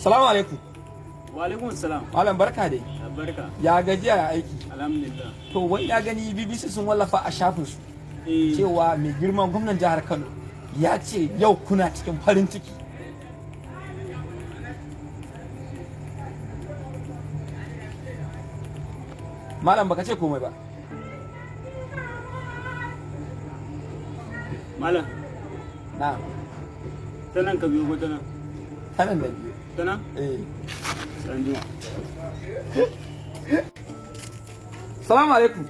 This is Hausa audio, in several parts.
Salamu alaikum. Wa alaikum salam. Malam barka dai. Barka. Ya gajiya ya aiki. Alhamdulillah. To wani ya gani BBC sun wallafa a shafin su cewa mai girman gwamnan jihar Kano ya ce yau kuna cikin farin ciki. Malam baka ce komai ba. Malam. Na. Ta nan ka biyo ko ta nan? Ta nan da biyu. Ta nan? Sanju. Salamu alaikum.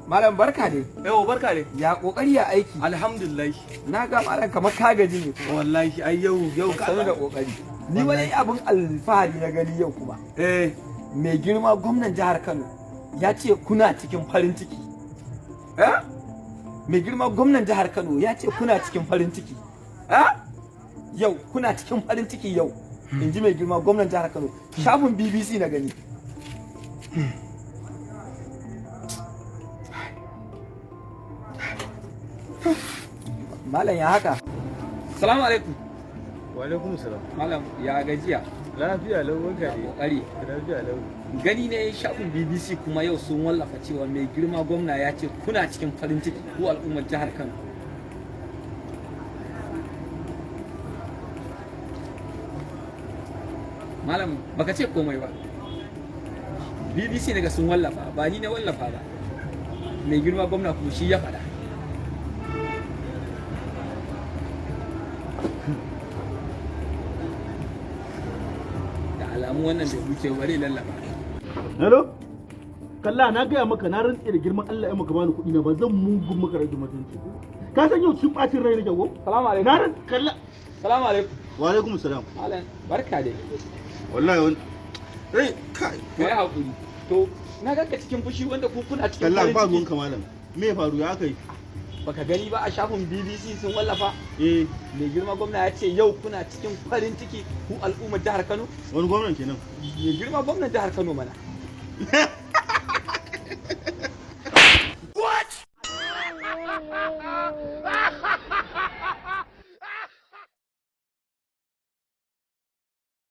Malam barka dai. Yau barka dai. Ya kokari ya aiki. Alhamdulillah. Na ga malam kamar ka gaji ne. Wallahi ai yau ka sanu da kokari. Ni wani abin alfahari na gani yau kuma. Mai girma gwamnan jihar Kano ya ce kuna cikin farin ciki. Mai girma gwamnan jihar Kano ya ce kuna cikin farin ciki. Yau kuna cikin farin ciki yau. In ji mai girma gwamnan jihar Kano. Shafin BBC na gani. Malam ya haka. Salamu alaikum. Wa alaikum salam. Malam ya gajiya. Lafiya lau wanka ne. Kokari. Lafiya lau. Gani ne shafin BBC kuma yau sun wallafa cewa mai girma gwamna ya ce kuna cikin farin ciki ko al'ummar jihar Kano. Malam baka ce komai ba. BBC daga sun wallafa ba ni na wallafa ba. Mai girma gwamna kuma shi ya faɗa. Alamu wannan bai wuce bare lallaba. Hello? Kalla na gaya maka na rantse da girman Allah ya maka bani kuɗi na ba zan mugun maka rage mutunci. Ka san yau cin bacin rai nake ko? Salamu alaikum. Na ran kalla. Salamu alaikum. Wa alaikum salam. Malam barka dai. Wallahi wani kai. Kai hakuri. To na ganka cikin fushi wanda ku kuna cikin Kalla ba ruwan malam. Me ya faru ya kai? Baka gani ba a shafin BBC sun wallafa? Mai girma gwamna ya ce yau kuna cikin farin ciki ku al'ummar jihar Kano? Wani gwamnan kenan? Mai girma gwamnan jihar Kano mana.